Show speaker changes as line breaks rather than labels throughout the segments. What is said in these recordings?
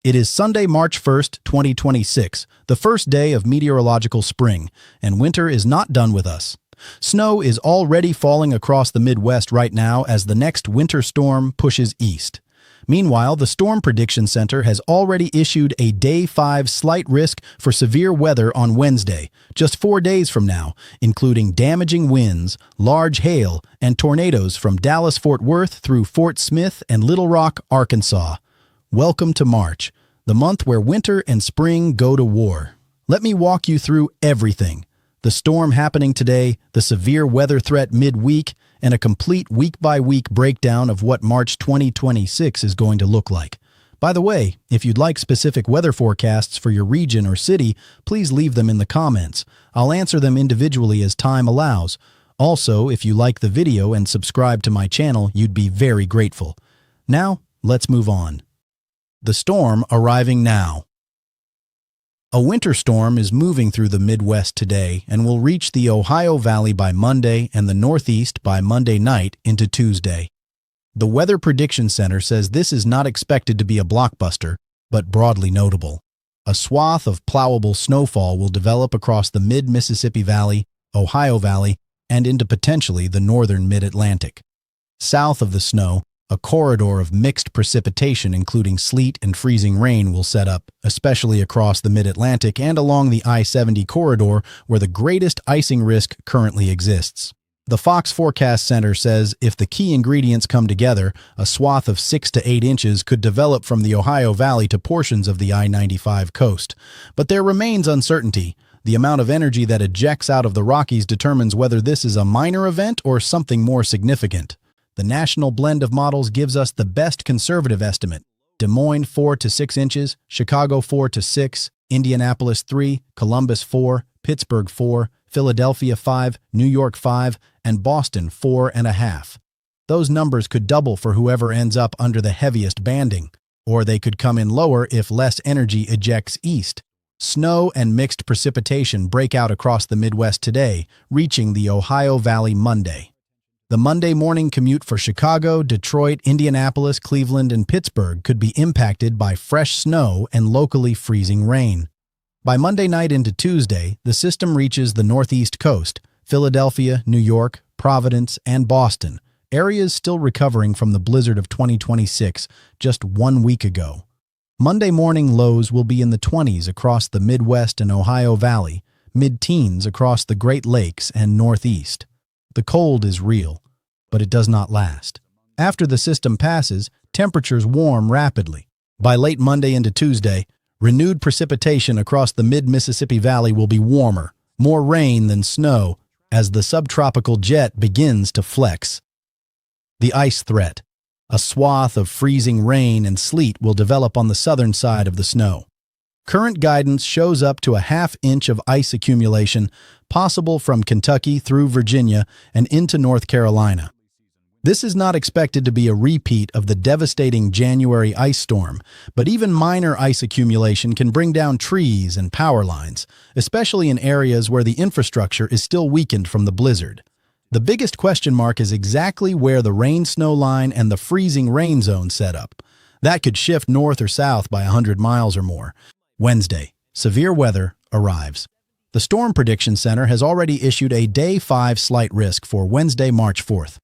It is Sunday, March 1st, 2026, the first day of meteorological spring, and winter is not done with us. Snow is already falling across the Midwest right now as the next winter storm pushes east. Meanwhile, the Storm Prediction Center has already issued a Day 5 slight risk for severe weather on Wednesday, just 4 days from now, including damaging winds, large hail, and tornadoes from Dallas-Fort Worth through Fort Smith and Little Rock, Arkansas. Welcome to March, the month where winter and spring go to war. Let me walk you through everything. The storm happening today, the severe weather threat midweek, and a complete week-by-week breakdown of what March 2026 is going to look like. By the way, if you'd like specific weather forecasts for your region or city, please leave them in the comments. I'll answer them individually as time allows. Also, if you like the video and subscribe to my channel, you'd be very grateful. Now, let's move on. The storm arriving now. A winter storm is moving through the Midwest today and will reach the Ohio Valley by Monday and the Northeast by Monday night into Tuesday. The Weather Prediction Center says this is not expected to be a blockbuster, but broadly notable. A swath of plowable snowfall will develop across the mid-Mississippi Valley, Ohio Valley, and into potentially the northern mid-Atlantic. South of the snow, a corridor of mixed precipitation including sleet and freezing rain will set up, especially across the mid-Atlantic and along the I-70 corridor where the greatest icing risk currently exists. The Fox Forecast Center says if the key ingredients come together, a swath of 6 to 8 inches could develop from the Ohio Valley to portions of the I-95 coast. But there remains uncertainty. The amount of energy that ejects out of the Rockies determines whether this is a minor event or something more significant. The national blend of models gives us the best conservative estimate: Des Moines 4 to 6 inches, Chicago 4 to 6, Indianapolis 3, Columbus 4, Pittsburgh 4, Philadelphia 5, New York 5, and Boston 4.5. Those numbers could double for whoever ends up under the heaviest banding, or they could come in lower if less energy ejects east. Snow and mixed precipitation break out across the Midwest today, reaching the Ohio Valley Monday. The Monday morning commute for Chicago, Detroit, Indianapolis, Cleveland, and Pittsburgh could be impacted by fresh snow and locally freezing rain. By Monday night into Tuesday, the system reaches the northeast coast, Philadelphia, New York, Providence, and Boston, areas still recovering from the blizzard of 2026 just 1 week ago. Monday morning lows will be in the 20s across the Midwest and Ohio Valley, mid-teens across the Great Lakes and Northeast. The cold is real, but it does not last. After the system passes, temperatures warm rapidly. By late Monday into Tuesday, renewed precipitation across the mid-Mississippi Valley will be warmer, more rain than snow, as the subtropical jet begins to flex. The ice threat. A swath of freezing rain and sleet will develop on the southern side of the snow. Current guidance shows up to a half-inch of ice accumulation, possible from Kentucky through Virginia and into North Carolina. This is not expected to be a repeat of the devastating January ice storm, but even minor ice accumulation can bring down trees and power lines, especially in areas where the infrastructure is still weakened from the blizzard. The biggest question mark is exactly where the rain-snow line and the freezing rain zone set up. That could shift north or south by 100 miles or more. Wednesday, severe weather arrives. The Storm Prediction Center has already issued a Day 5 slight risk for Wednesday, March 4th.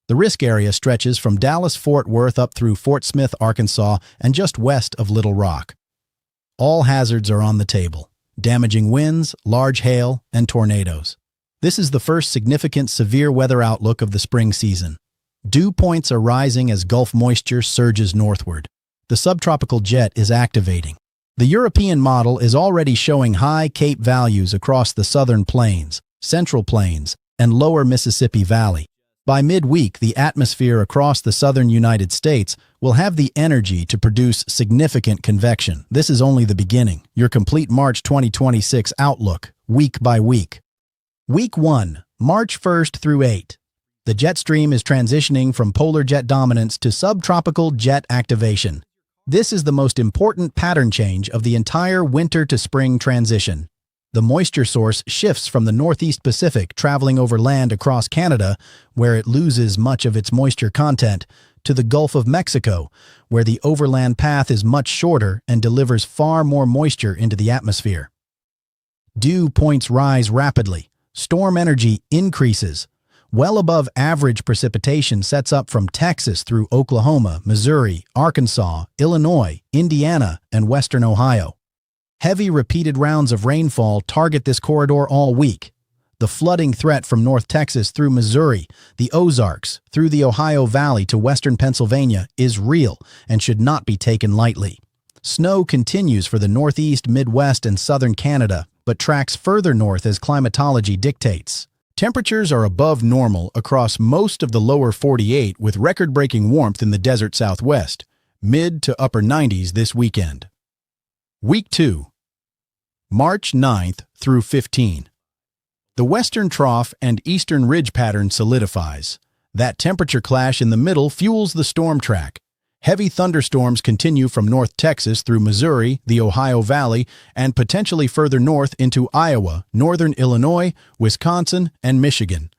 The risk area stretches from Dallas-Fort Worth up through Fort Smith, Arkansas, and just west of Little Rock. All hazards are on the table: damaging winds, large hail, and tornadoes. This is the first significant severe weather outlook of the spring season. Dew points are rising as Gulf moisture surges northward. The subtropical jet is activating. The European model is already showing high Cape values across the southern plains, central plains, and lower Mississippi Valley. By midweek, the atmosphere across the southern United States will have the energy to produce significant convection. This is only the beginning. Your complete March 2026 outlook, week by week. Week 1, March 1st through 8. The jet stream is transitioning from polar jet dominance to subtropical jet activation. This is the most important pattern change of the entire winter to spring transition. The moisture source shifts from the Northeast Pacific, traveling over land across Canada, where it loses much of its moisture content, to the Gulf of Mexico, where the overland path is much shorter and delivers far more moisture into the atmosphere. Dew points rise rapidly. Storm energy increases. Well above average precipitation sets up from Texas through Oklahoma, Missouri, Arkansas, Illinois, Indiana, and western Ohio. Heavy repeated rounds of rainfall target this corridor all week. The flooding threat from North Texas through Missouri, the Ozarks, through the Ohio Valley to western Pennsylvania is real and should not be taken lightly. Snow continues for the Northeast, Midwest, and southern Canada, but tracks further north as climatology dictates. Temperatures are above normal across most of the lower 48 with record-breaking warmth in the desert Southwest, mid to upper 90s this weekend. Week 2. March 9th through 15. The western trough and eastern ridge pattern solidifies. That temperature clash in the middle fuels the storm track. Heavy thunderstorms continue from North Texas through Missouri, the Ohio Valley, and potentially further north into Iowa, northern Illinois, Wisconsin, and Michigan.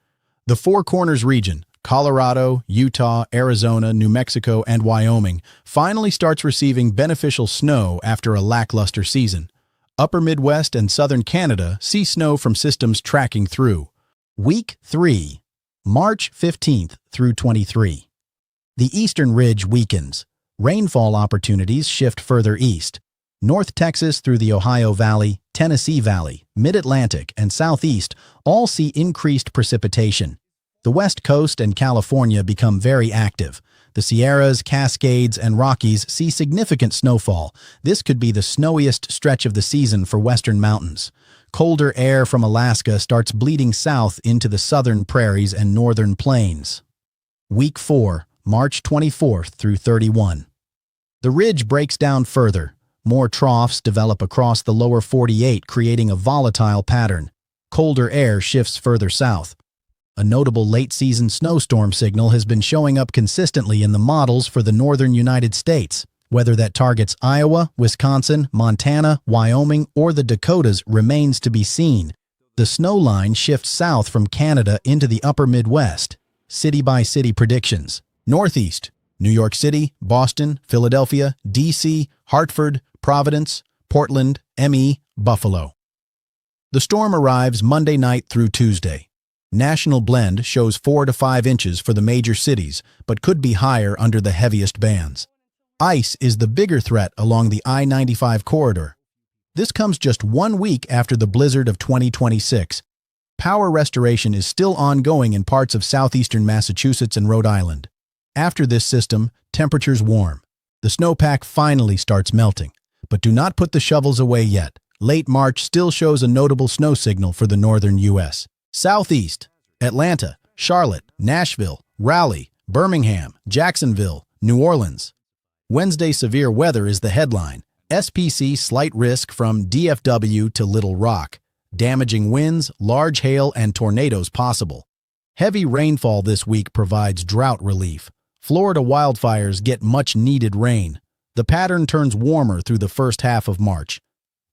The Four Corners region, Colorado, Utah, Arizona, New Mexico, and Wyoming, finally starts receiving beneficial snow after a lackluster season. Upper Midwest and southern Canada see snow from systems tracking through. Week 3, March 15th through 23. The eastern ridge weakens. Rainfall opportunities shift further east. North Texas through the Ohio Valley, Tennessee Valley, Mid-Atlantic, and Southeast all see increased precipitation. The West Coast and California become very active. The Sierras, Cascades, and Rockies see significant snowfall. This could be the snowiest stretch of the season for western mountains. Colder air from Alaska starts bleeding south into the southern prairies and northern plains. Week 4, March 24th through 31. The ridge breaks down further. More troughs develop across the lower 48, creating a volatile pattern. Colder air shifts further south. A notable late-season snowstorm signal has been showing up consistently in the models for the northern United States. Whether that targets Iowa, Wisconsin, Montana, Wyoming, or the Dakotas remains to be seen. The snow line shifts south from Canada into the upper Midwest. City-by-city predictions. Northeast, New York City, Boston, Philadelphia, D.C., Hartford, Providence, Portland, ME, Buffalo. The storm arrives Monday night through Tuesday. National blend shows 4 to 5 inches for the major cities, but could be higher under the heaviest bands. Ice is the bigger threat along the I-95 corridor. This comes just 1 week after the blizzard of 2026. Power restoration is still ongoing in parts of southeastern Massachusetts and Rhode Island. After this system, temperatures warm. The snowpack finally starts melting, but do not put the shovels away yet. Late March still shows a notable snow signal for the northern U.S. Southeast, Atlanta, Charlotte, Nashville, Raleigh, Birmingham, Jacksonville, New Orleans. Wednesday severe weather is the headline. SPC slight risk from DFW to Little Rock. Damaging winds, large hail, and tornadoes possible. Heavy rainfall this week provides drought relief. Florida wildfires get much-needed rain. The pattern turns warmer through the first half of March.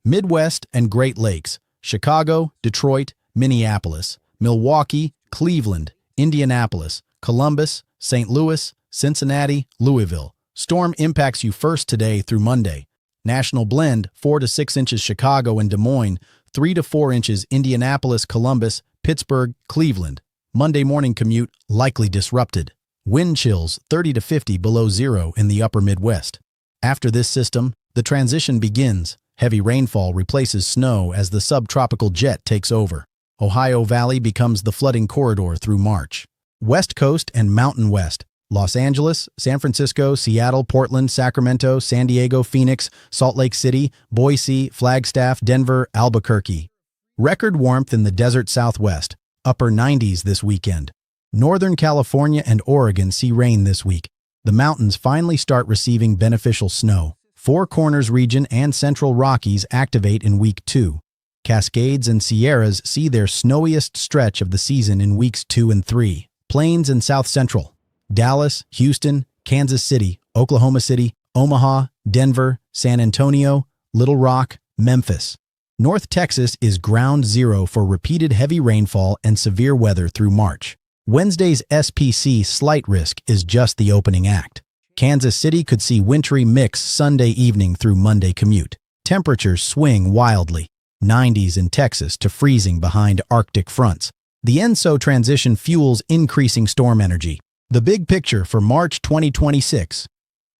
Midwest and Great Lakes, Chicago, Detroit, Minneapolis, Milwaukee, Cleveland, Indianapolis, Columbus, St. Louis, Cincinnati, Louisville. Storm impacts you first today through Monday. National blend 4 to 6 inches Chicago and Des Moines, 3 to 4 inches Indianapolis, Columbus, Pittsburgh, Cleveland. Monday morning commute likely disrupted. Wind chills 30 to 50 below zero in the upper Midwest. After this system, the transition begins. Heavy rainfall replaces snow as the subtropical jet takes over. Ohio Valley becomes the flooding corridor through March. West Coast and Mountain West. Los Angeles, San Francisco, Seattle, Portland, Sacramento, San Diego, Phoenix, Salt Lake City, Boise, Flagstaff, Denver, Albuquerque. Record warmth in the desert Southwest. Upper 90s this weekend. Northern California and Oregon see rain this week. The mountains finally start receiving beneficial snow. Four Corners region and Central Rockies activate in week 2. Cascades and Sierras see their snowiest stretch of the season in weeks 2 and 3. Plains and South Central. Dallas, Houston, Kansas City, Oklahoma City, Omaha, Denver, San Antonio, Little Rock, Memphis. North Texas is ground zero for repeated heavy rainfall and severe weather through March. Wednesday's SPC slight risk is just the opening act. Kansas City could see wintry mix Sunday evening through Monday commute. Temperatures swing wildly, 90s in Texas to freezing behind Arctic fronts. The ENSO transition fuels increasing storm energy. The big picture for March 2026.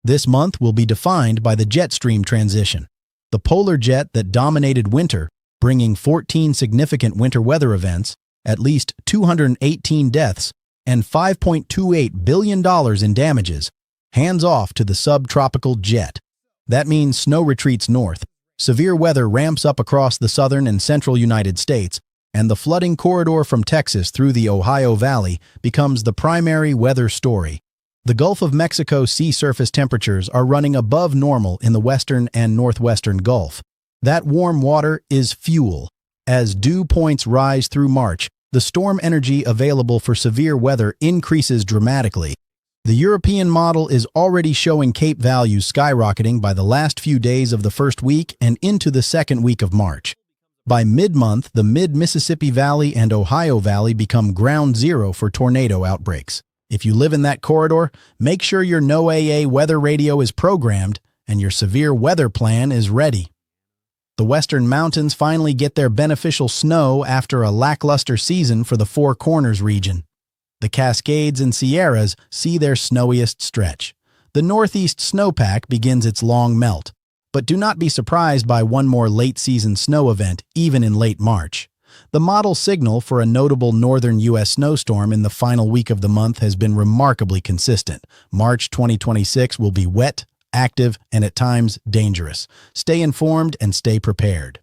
This month will be defined by the jet stream transition, the polar jet that dominated winter, bringing 14 significant winter weather events, at least 218 deaths, and $5.28 billion in damages, hands off to the subtropical jet. That means snow retreats north, severe weather ramps up across the southern and central United States, and the flooding corridor from Texas through the Ohio Valley becomes the primary weather story. The Gulf of Mexico sea surface temperatures are running above normal in the western and northwestern Gulf. That warm water is fuel. As dew points rise through March, the storm energy available for severe weather increases dramatically. The European model is already showing Cape values skyrocketing by the last few days of the first week and into the second week of March. By mid-month, the mid-Mississippi Valley and Ohio Valley become ground zero for tornado outbreaks. If you live in that corridor, make sure your NOAA weather radio is programmed and your severe weather plan is ready. The western mountains finally get their beneficial snow after a lackluster season for the Four Corners region. The Cascades and Sierras see their snowiest stretch. The northeast snowpack begins its long melt, but do not be surprised by one more late-season snow event even in late March. The model signal for a notable northern U.S. snowstorm in the final week of the month has been remarkably consistent. March 2026 will be wet, active, and at times dangerous. Stay informed and stay prepared.